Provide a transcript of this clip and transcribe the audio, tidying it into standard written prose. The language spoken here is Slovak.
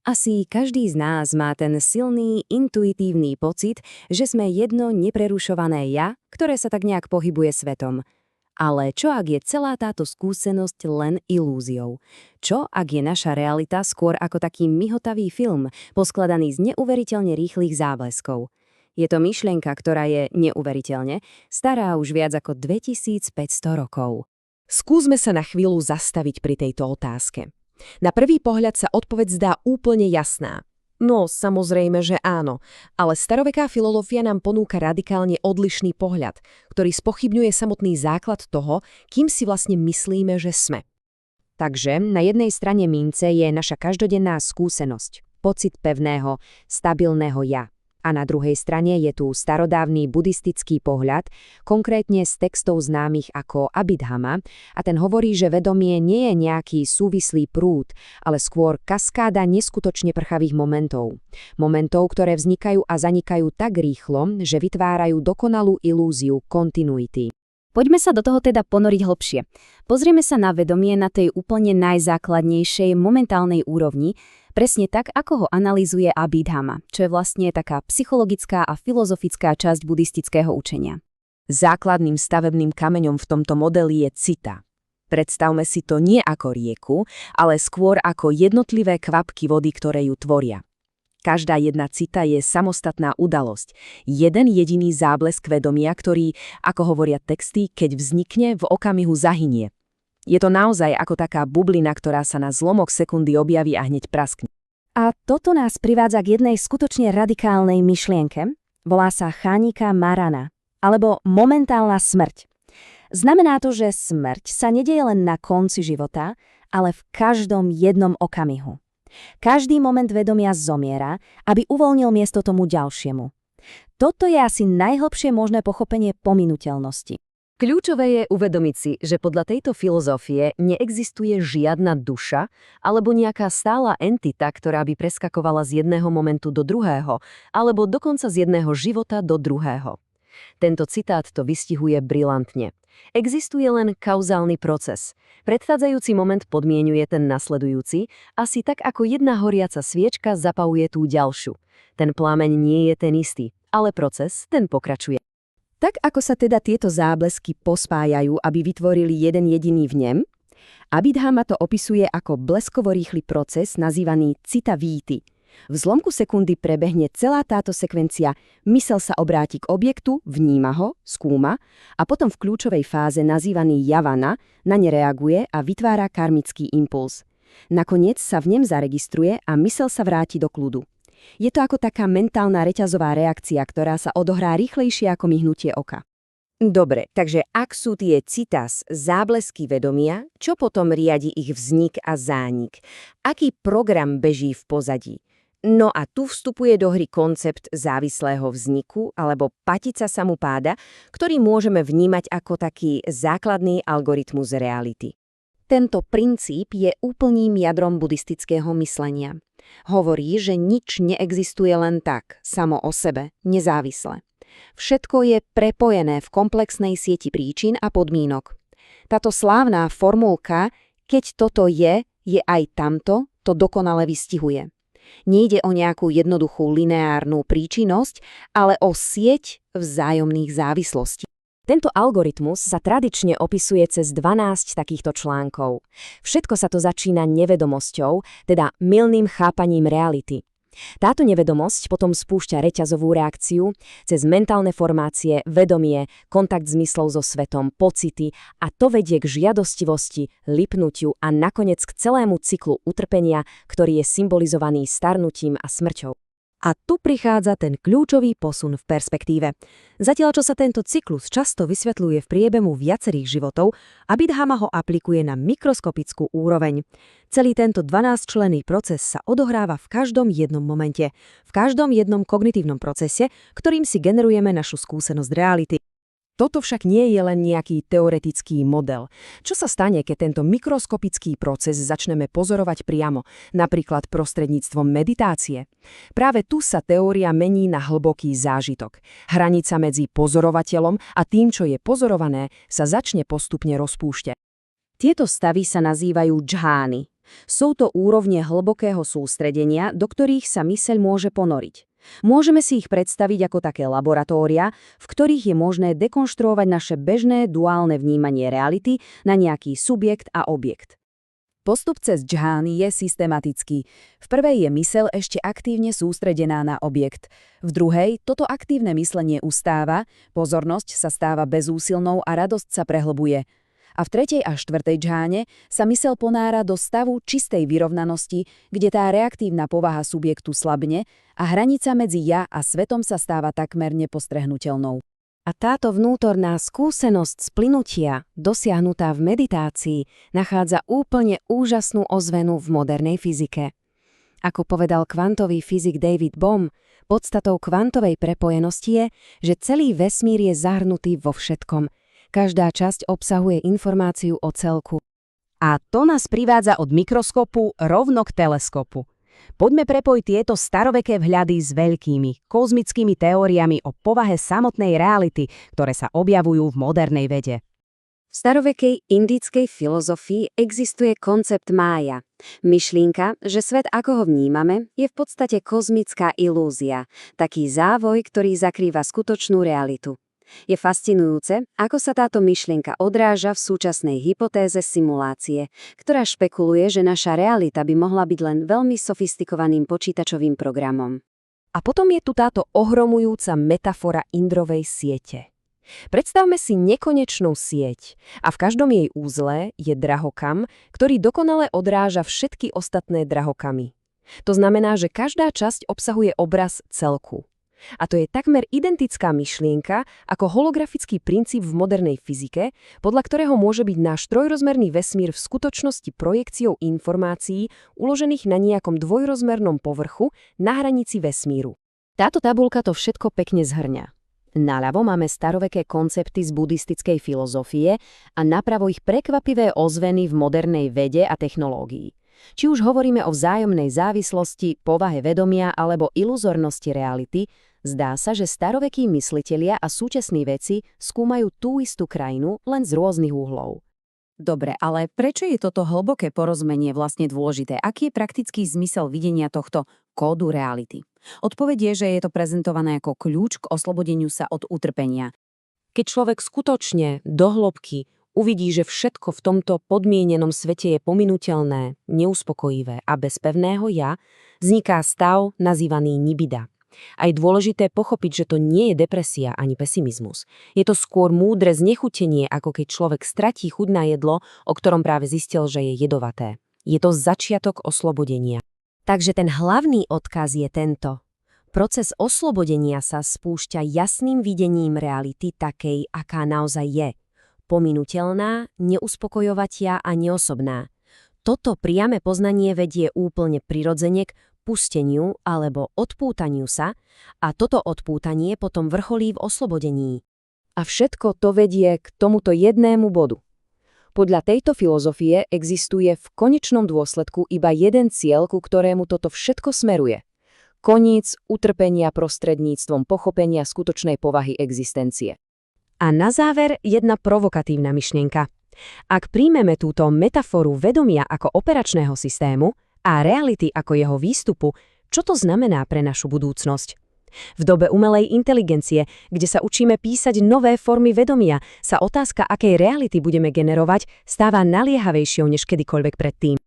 Asi každý z nás má ten silný, intuitívny pocit, že sme jedno neprerušované ja, ktoré sa tak nejak pohybuje svetom. Ale čo ak je celá táto skúsenosť len ilúziou? Čo ak je naša realita skôr ako taký mihotavý film, poskladaný z neuveriteľne rýchlych zábleskov? Je to myšlienka, ktorá je neuveriteľne stará už viac ako 2500 rokov. Skúsme sa na chvíľu zastaviť pri tejto otázke. Na prvý pohľad sa odpoveď zdá úplne jasná. No, samozrejme, že áno, ale staroveká filozofia nám ponúka radikálne odlišný pohľad, ktorý spochybňuje samotný základ toho, kým si vlastne myslíme, že sme. Takže na jednej strane mince je naša každodenná skúsenosť, pocit pevného, stabilného ja. A na druhej strane je tu starodávny buddhistický pohľad, konkrétne z textov známych ako Abhidhamma, a ten hovorí, že vedomie nie je nejaký súvislý prúd, ale skôr kaskáda neskutočne prchavých momentov. Momentov, ktoré vznikajú a zanikajú tak rýchlo, že vytvárajú dokonalú ilúziu kontinuity. Poďme sa do toho teda ponoriť hlbšie. Pozrieme sa na vedomie na tej úplne najzákladnejšej momentálnej úrovni, presne tak, ako ho analýzuje Abhidhamma, čo je vlastne taká psychologická a filozofická časť buddhistického učenia. Základným stavebným kameňom v tomto modeli je cita. Predstavme si to nie ako rieku, ale skôr ako jednotlivé kvapky vody, ktoré ju tvoria. Každá jedna cita je samostatná udalosť, jeden jediný záblesk vedomia, ktorý, ako hovoria texty, keď vznikne, v okamihu zahynie. Je to naozaj ako taká bublina, ktorá sa na zlomok sekundy objaví a hneď praskne. A toto nás privádza k jednej skutočne radikálnej myšlienke. Volá sa Chánika Marana, alebo momentálna smrť. Znamená to, že smrť sa nedeje len na konci života, ale v každom jednom okamihu. Každý moment vedomia zomiera, aby uvoľnil miesto tomu ďalšiemu. Toto je asi najhlbšie možné pochopenie pominuteľnosti. Kľúčové je uvedomiť si, že podľa tejto filozofie neexistuje žiadna duša alebo nejaká stála entita, ktorá by preskakovala z jedného momentu do druhého, alebo dokonca z jedného života do druhého. Tento citát to vystihuje brilantne. Existuje len kauzálny proces. Predchádzajúci moment podmienuje ten nasledujúci, asi tak ako jedna horiaca sviečka zapaluje tú ďalšiu. Ten plameň nie je ten istý, ale proces ten pokračuje. Tak ako sa teda tieto záblesky pospájajú, aby vytvorili jeden jediný vnem, Abhidhamma to opisuje ako bleskovo rýchly proces nazývaný cita víty. V zlomku sekundy prebehne celá táto sekvencia, mysel sa obráti k objektu, vníma ho, skúma a potom v kľúčovej fáze nazývaný javana na ne reaguje a vytvára karmický impuls. Nakoniec sa v ňom zaregistruje a mysel sa vráti do kľudu. Je to ako taká mentálna reťazová reakcia, ktorá sa odohrá rýchlejšie ako myhnutie oka. Dobre, takže ak sú tie citas záblesky vedomia, čo potom riadi ich vznik a zánik? Aký program beží v pozadí? No a tu vstupuje do hry koncept závislého vzniku alebo patica samupáda, ktorý môžeme vnímať ako taký základný algoritmus reality. Tento princíp je úplným jadrom buddhistického myslenia. Hovorí, že nič neexistuje len tak, samo o sebe, nezávisle. Všetko je prepojené v komplexnej sieti príčin a podmienok. Táto slávna formulka, keď toto je aj tamto, to dokonale vystihuje. Nejde o nejakú jednoduchú lineárnu príčinnosť, ale o sieť vzájomných závislostí. Tento algoritmus sa tradične opisuje cez 12 takýchto článkov. Všetko sa to začína nevedomosťou, teda mylným chápaním reality. Táto nevedomosť potom spúšťa reťazovú reakciu cez mentálne formácie, vedomie, kontakt zmyslov so svetom, pocity a to vedie k žiadostivosti, lipnutiu a nakoniec k celému cyklu utrpenia, ktorý je symbolizovaný starnutím a smrťou. A tu prichádza ten kľúčový posun v perspektíve. Zatiaľ, čo sa tento cyklus často vysvetľuje v priebehu viacerých životov, Abhidhamma ho aplikuje na mikroskopickú úroveň. Celý tento 12-členný proces sa odohráva v každom jednom momente, v každom jednom kognitívnom procese, ktorým si generujeme našu skúsenosť reality. Toto však nie je len nejaký teoretický model. Čo sa stane, keď tento mikroskopický proces začneme pozorovať priamo, napríklad prostredníctvom meditácie? Práve tu sa teória mení na hlboký zážitok. Hranica medzi pozorovateľom a tým, čo je pozorované, sa začne postupne rozpúšťať. Tieto stavy sa nazývajú džhány, Sú to úrovne hlbokého sústredenia, do ktorých sa myseľ môže ponoriť. Môžeme si ich predstaviť ako také laboratória, v ktorých je možné dekonštruovať naše bežné duálne vnímanie reality na nejaký subjekt a objekt. Postup cez džhány je systematický. V prvej je myseľ ešte aktívne sústredená na objekt. V druhej toto aktívne myslenie ustáva, pozornosť sa stáva bezúsilnou a radosť sa prehlbuje. A v tretej a štvrtej džháne sa myseľ ponára do stavu čistej vyrovnanosti, kde tá reaktívna povaha subjektu slabne a hranica medzi ja a svetom sa stáva takmer nepostrehnuteľnou. A táto vnútorná skúsenosť splynutia, dosiahnutá v meditácii, nachádza úplne úžasnú ozvenu v modernej fyzike. Ako povedal kvantový fyzik David Bohm, podstatou kvantovej prepojenosti je, že celý vesmír je zahrnutý vo všetkom. Každá časť obsahuje informáciu o celku. A to nás privádza od mikroskopu rovno k teleskopu. Poďme prepojiť tieto staroveké vhľady s veľkými, kozmickými teóriami o povahe samotnej reality, ktoré sa objavujú v modernej vede. V starovekej indickej filozofii existuje koncept mája. Myšlienka, že svet, ako ho vnímame, je v podstate kozmická ilúzia, taký závoj, ktorý zakrýva skutočnú realitu. Je fascinujúce, ako sa táto myšlienka odráža v súčasnej hypotéze simulácie, ktorá špekuluje, že naša realita by mohla byť len veľmi sofistikovaným počítačovým programom. A potom je tu táto ohromujúca metafora Indrovej siete. Predstavme si nekonečnú sieť a v každom jej úzle je drahokam, ktorý dokonale odráža všetky ostatné drahokamy. To znamená, že každá časť obsahuje obraz celku. A to je takmer identická myšlienka ako holografický princíp v modernej fyzike, podľa ktorého môže byť náš trojrozmerný vesmír v skutočnosti projekciou informácií uložených na nejakom dvojrozmernom povrchu na hranici vesmíru. Táto tabuľka to všetko pekne zhrňa. Naľavo máme staroveké koncepty z buddhistickej filozofie a napravo ich prekvapivé ozveny v modernej vede a technológii. Či už hovoríme o vzájomnej závislosti, povahe vedomia alebo iluzornosti reality, zdá sa, že starovekí myslitelia a súčasní vedci skúmajú tú istú krajinu len z rôznych uhlov. Dobre, ale prečo je toto hlboké porozumenie vlastne dôležité? Aký je praktický zmysel videnia tohto kódu reality? Odpoveď je, že je to prezentované ako kľúč k oslobodeniu sa od utrpenia. Keď človek skutočne do hĺbky uvidí, že všetko v tomto podmienenom svete je pominuteľné, neuspokojivé a bez pevného ja, vzniká stav nazývaný nibida. A je dôležité pochopiť, že to nie je depresia ani pesimizmus. Je to skôr múdre znechutenie, ako keď človek stratí chuť na jedlo, o ktorom práve zistil, že je jedovaté. Je to začiatok oslobodenia. Takže ten hlavný odkaz je tento. Proces oslobodenia sa spúšťa jasným videním reality takej, aká naozaj je. Pominuteľná, neuspokojovatia a neosobná. Toto priame poznanie vedie úplne prirodzene k pusteniu alebo odpútaniu sa a toto odpútanie potom vrcholí v oslobodení. A všetko to vedie k tomuto jednému bodu. Podľa tejto filozofie existuje v konečnom dôsledku iba jeden cieľ, ku ktorému toto všetko smeruje. Koniec utrpenia prostredníctvom pochopenia skutočnej povahy existencie. A na záver jedna provokatívna myšlienka. Ak príjmeme túto metaforu vedomia ako operačného systému a reality ako jeho výstupu, čo to znamená pre našu budúcnosť? V dobe umelej inteligencie, kde sa učíme písať nové formy vedomia, sa otázka, akej reality budeme generovať, stáva naliehavejšou než kedykoľvek predtým.